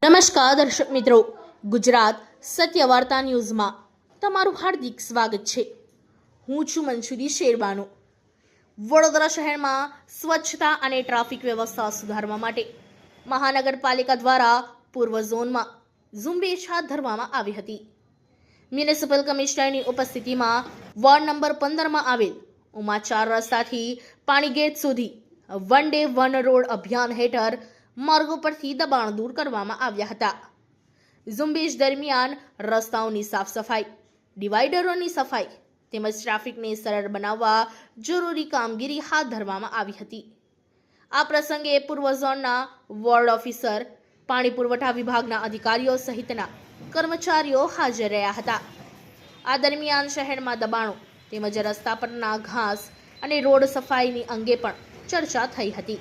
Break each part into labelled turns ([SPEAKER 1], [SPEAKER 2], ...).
[SPEAKER 1] નમસ્કાર દર્શક મિત્રો, ગુજરાત સત્ય વાર્તા ન્યૂઝમાં તમારું હાર્દિક સ્વાગત છે. હું છું મંસૂરી શેરબાનુ. વડોદરા શહેરમાં સ્વચ્છતા અને ટ્રાફિક વ્યવસ્થા સુધારવા માટે મહાનગરપાલિકા દ્વારા પૂર્વ ઝોનમાં ઝુંબેશ હાથ ધરવામાં આવી હતી. મ્યુનિસિપલ કમિશનરની ઉપસ્થિતિમાં વોર્ડ નંબર 15માં આવેલ ઉમા 4 રસ્તાથી પાણીગેટ સુધી વન ડે વન રોડ અભિયાન હેઠળ માર્ગો પરથી દબાણ દૂર કરવામાં આવ્યા હતા. ઝુંબેશ દરમિયાન રસ્તાઓની સાફ સફાઈ, ડિવાઈડરોની સફાઈ તેમજ ટ્રાફિકને સરળ બનાવવા જરૂરી કામગીરી હાથ ધરવામાં આવી હતી. આ પ્રસંગે પૂર્વ ઝોનના વોર્ડ ઓફિસર, પાણી પુરવઠા વિભાગના અધિકારીઓ સહિતના કર્મચારીઓ હાજર રહ્યા હતા. આ દરમિયાન શહેરમાં દબાણો તેમજ રસ્તા પરના ઘાસ અને રોડ સફાઈની અંગે પણ ચર્ચા થઈ હતી.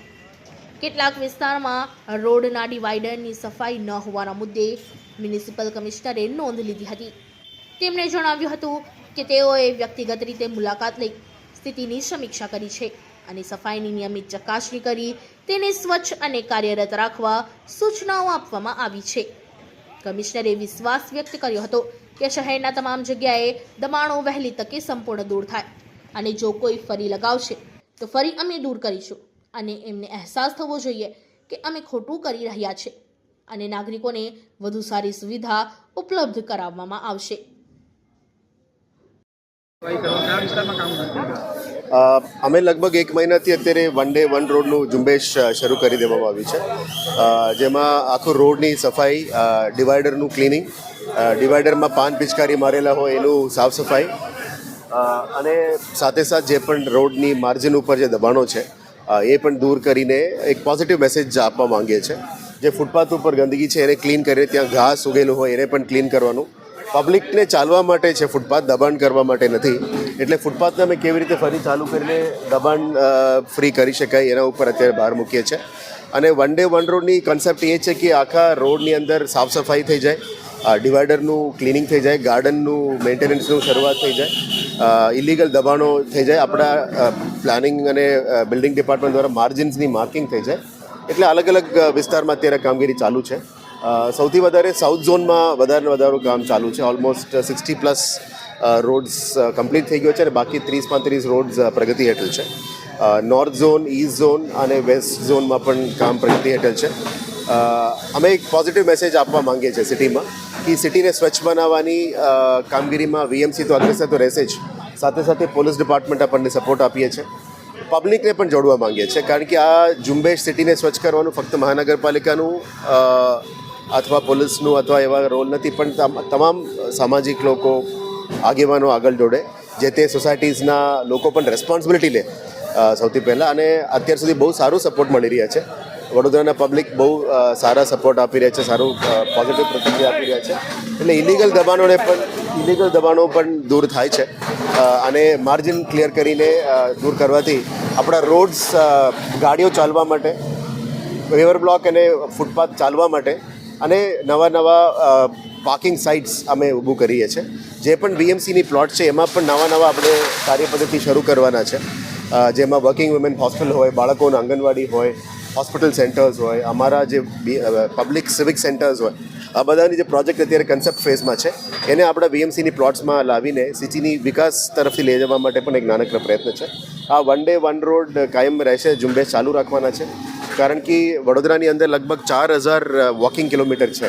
[SPEAKER 1] કેટલાક વિસ્તારમાં રોડના ડિવાઈડરની સફાઈ ન હોવાના મુદ્દે મ્યુનિસિપલ કમિશનરે નોંધ લીધી હતી. તેમણે જણાવ્યું હતું કે તેઓએ વ્યક્તિગત રીતે મુલાકાત લઈ સ્થિતિની સમીક્ષા કરી છે અને સફાઈની નિયમિત ચકાસણી કરી તેને સ્વચ્છ અને કાર્યરત રાખવા સૂચનાઓ આપવામાં આવી છે. કમિશનરે વિશ્વાસ વ્યક્ત કર્યો હતો કે શહેરના તમામ જગ્યાએ દબાણો વહેલી તકે સંપૂર્ણ દૂર થાય અને જો કોઈ ફરી લગાવશે તો ફરી અમે દૂર કરીશું અને એમને અહેસાસ થવો જોઈએ કે અમે ખોટું કરી રહ્યા છે અને નાગરિકોને વધુ સારી સુવિધા ઉપલબ્ધ કરાવવામાં આવશે.
[SPEAKER 2] અમે લગભગ 1 મહિનાથી અત્યારે વન ડે વન રોડનું ઝુંબેશ શરૂ કરી દેવામાં આવ્યું છે, જેમાં આખું રોડની સફાઈ, ડિવાઈડરનું ક્લિનિંગ, ડિવાઈડરમાં પાન પિચકારી મારેલા હોય એનું સાફ સફાઈ અને સાથે જે પણ રોડની માર્જિન ઉપર જે દબાણો છે એ પણ દૂર કરીને એક પોઝિટિવ મેસેજ આપવા માંગીએ છીએ. જે ફૂટપાથ ઉપર ગંદકી છે એને ક્લીન કરીને, ત્યાં ઘાસ ઉગેલું હોય એને પણ ક્લીન કરવાનું. પબ્લિકને ચાલવા માટે છે ફૂટપાથ, દબાણ કરવા માટે નથી. એટલે ફૂટપાથને અમે કેવી રીતે ફરી ચાલુ કરીને દબાણ ફ્રી કરી શકાય એના ઉપર અત્યારે ભાર મૂકીએ છીએ. અને વન ડે વન રોડની કન્સેપ્ટ એ છે કે આખા રોડની અંદર સાફ સફાઈ થઈ જાય, ડિવાઈડરનું ક્લિનિંગ થઈ જાય, ગાર્ડનનું મેન્ટેનન્સનું શરૂઆત થઈ જાય, ઇલીગલ દબાણો થઈ જાય, આપણા પ્લાનિંગ અને બિલ્ડિંગ ડિપાર્ટમેન્ટ દ્વારા માર્જિન્સની માર્કિંગ થઈ જાય. એટલે અલગ અલગ વિસ્તારમાં અત્યારે કામગીરી ચાલુ છે. સૌથી વધારે સાઉથ ઝોનમાં વધારે કામ ચાલુ છે. ઓલમોસ્ટ 60+ રોડ્સ કમ્પ્લીટ થઈ ગયો છે અને બાકી 30-35 રોડ્સ પ્રગતિ હેઠળ છે. નોર્થ ઝોન, ઈસ્ટ ઝોન અને વેસ્ટ ઝોનમાં પણ કામ પ્રગતિ હેઠળ છે. અમે એક પોઝિટિવ મેસેજ આપવા માંગીએ છીએ સિટીમાં કે સિટીને સ્વચ્છ બનાવવાની કામગીરીમાં વીએમસી તો અગ્રેસર તો રહેશે જ, સાથે પોલીસ ડિપાર્ટમેન્ટ આપણને સપોર્ટ આપીએ છીએ. પબ્લિકને પણ જોડવા માંગીએ છીએ, કારણ કે આ ઝુંબેશ સિટીને સ્વચ્છ કરવાનું ફક્ત મહાનગરપાલિકાનું અથવા પોલીસનું અથવા એવા રોલ નથી, પણ તમામ સામાજિક લોકો, આગેવાનો આગળ જોડે, જે તે સોસાયટીઝના લોકો પણ રેસ્પોન્સિબિલિટી લે સૌથી પહેલાં. અને અત્યાર સુધી બહુ સારું સપોર્ટ મળી રહ્યા છે. વડોદરાના પબ્લિક બહુ સારા સપોર્ટ આપી રહ્યા છે, સારું પોઝિટિવ પ્રતિક્રિયા આપી રહ્યા છે. એટલે ઇલીગલ દબાણો પણ દૂર થાય છે અને માર્જિન ક્લિયર કરીને દૂર કરવાથી આપણા રોડ્સ ગાડીઓ ચાલવા માટે, રિવર બ્લોક અને ફૂટપાથ ચાલવા માટે અને નવા પાર્કિંગ સાઇટ્સ અમે ઊભું કરીએ છીએ. જે પણ વીએમસીની પ્લોટ છે એમાં પણ નવા આપણે કાર્યપદ્ધતિ શરૂ કરવાના છે, જેમાં વર્કિંગ વુમેન હોસ્ટેલ હોય, બાળકોના આંગણવાડી હોય, હોસ્પિટલ સેન્ટર્સ હોય, અમારા જે પબ્લિક સિવિક સેન્ટર્સ હોય, આ બધાની જે પ્રોજેક્ટ અત્યારે કન્સેપ્ટ ફેઝમાં છે એને આપણા વીએમસીની પ્લોટ્સમાં લાવીને સિટીની વિકાસ તરફથી લઈ જવા માટે પણ એક નાનકડો પ્રયત્ન છે. આ વન ડે વન રોડ કાયમ રહેશે, ઝુંબેશ ચાલુ રાખવાના છે, કારણ કે વડોદરાની અંદર લગભગ 4000 વોકિંગ કિલોમીટર છે.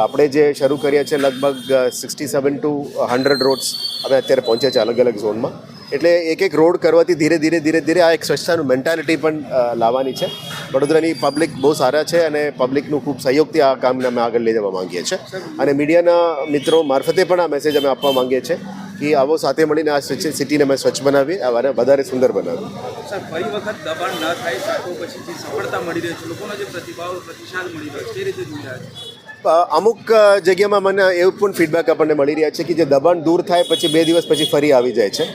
[SPEAKER 2] આપણે જે શરૂ કર્યા છે લગભગ 67 to 100 રોડ્સ હવે અત્યારે પહોંચ્યા છે અલગ અલગ ઝોનમાં. એટલે એક રોડ કરવાથી ધીરે આ એક સ્વચ્છતાનું મેન્ટાલિટી પણ લાવવાની છે. વડોદરાની પબ્લિક બહુ સારા છે અને પબ્લિકનું ખૂબ સહયોગથી આ કામને અમે આગળ લઈ જવા માંગીએ છીએ. અને મીડિયાના મિત્રો મારફતે પણ આ મેસેજ અમે આપવા માંગીએ છીએ કે આવો સાથે મળીને આ સિટીને અમે સ્વચ્છ બનાવીએ, અને વધારે સુંદર બનાવીએ.
[SPEAKER 3] સર, ફરી વખત દબાણ ન થાય તો પછી જે સફળતા મળી રહી છે, લોકોનો જે પ્રતિસાદ મળી રહ્યો છે, એ રીતે જોઈ રહ્યા છે.
[SPEAKER 2] અમુક જગ્યામાં મને એવું પણ ફીડબેક આપણને મળી રહ્યા છે કે જે દબાણ દૂર થાય પછી 2 દિવસ પછી ફરી આવી જાય છે.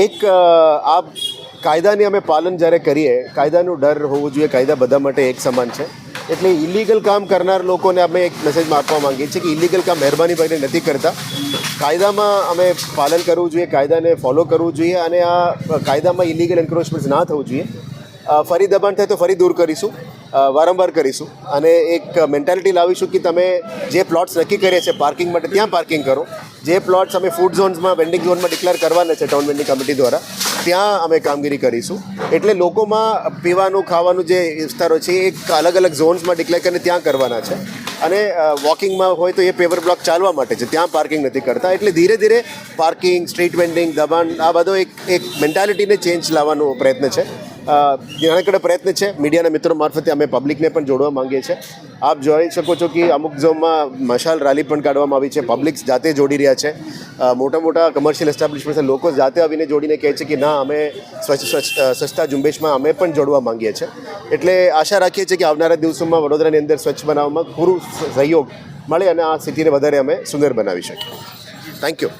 [SPEAKER 2] એક આ કાયદાની અમે પાલન જ્યારે કરીએ, કાયદાનું ડર હોવું જોઈએ, કાયદા બધા માટે એક સમાન છે. એટલે ઇલીગલ કામ કરનાર લોકોને અમે એક મેસેજમાં આપવા માંગીએ છીએ કે ઇલીગલ કામ મહેરબાની કરીને નથી કરતા. કાયદામાં અમે પાલન કરવું જોઈએ, કાયદાને ફોલો કરવું જોઈએ અને આ કાયદામાં ઇલીગલ એન્ક્રોચમેન્ટ ના થવું જોઈએ. ફરી દબાણ થાય તો ફરી દૂર કરીશું. વારંવાર કરીશું અને એક મેન્ટાલિટી લાવીશું કે તમે જે પ્લોટ્સ નક્કી કર્યા છે પાર્કિંગ માટે ત્યાં પાર્કિંગ કરો. જે પ્લોટ્સ અમે ફૂડ ઝોન્સમાં વેન્ડિંગ ઝોનમાં ડિક્લેર કરવાના છે ટાઉન વેન્ડિંગ કમિટી દ્વારા ત્યાં અમે કામગીરી કરીશું. એટલે લોકોમાં પીવાનું ખાવાનું જે વિસ્તારો છે એ એક અલગ અલગ ઝોન્સમાં ડિક્લેર કરીને ત્યાં કરવાના છે અને વોકિંગમાં હોય તો એ પેવર બ્લોક ચાલવા માટે છે, ત્યાં પાર્કિંગ નથી કરતા. એટલે ધીરે ધીરે પાર્કિંગ, સ્ટ્રીટ વેન્ડિંગ, દબાણ આ બધો એક મેન્ટાલિટીને ચેન્જ લાવવાનો પ્રયત્ન છે. નાનકડો પ્રયત્ન છે. મીડિયાના મિત્રો મારફતે અમે પબ્લિકને પણ જોડવા માંગીએ છીએ. આપ જોઈ શકો છો કે અમુક ઝોનમાં મશાલ રેલી પણ કાઢવામાં આવી છે. પબ્લિક જાતે જોડી રહ્યા છે. મોટા મોટા કમર્શિયલ એસ્ટાબ્લિશમેન્ટ લોકો જાતે આવીને જોડીને કહે છે કે ના, અમે સ્વચ્છતા ઝુંબેશમાં અમે પણ જોડવા માંગીએ છીએ. એટલે આશા રાખીએ છીએ કે આવનારા દિવસોમાં વડોદરાની અંદર સ્વચ્છ બનાવવામાં પૂરું સહયોગ મળે અને આ સિટીને વધારે અમે સુંદર બનાવી શકીએ. Thank you.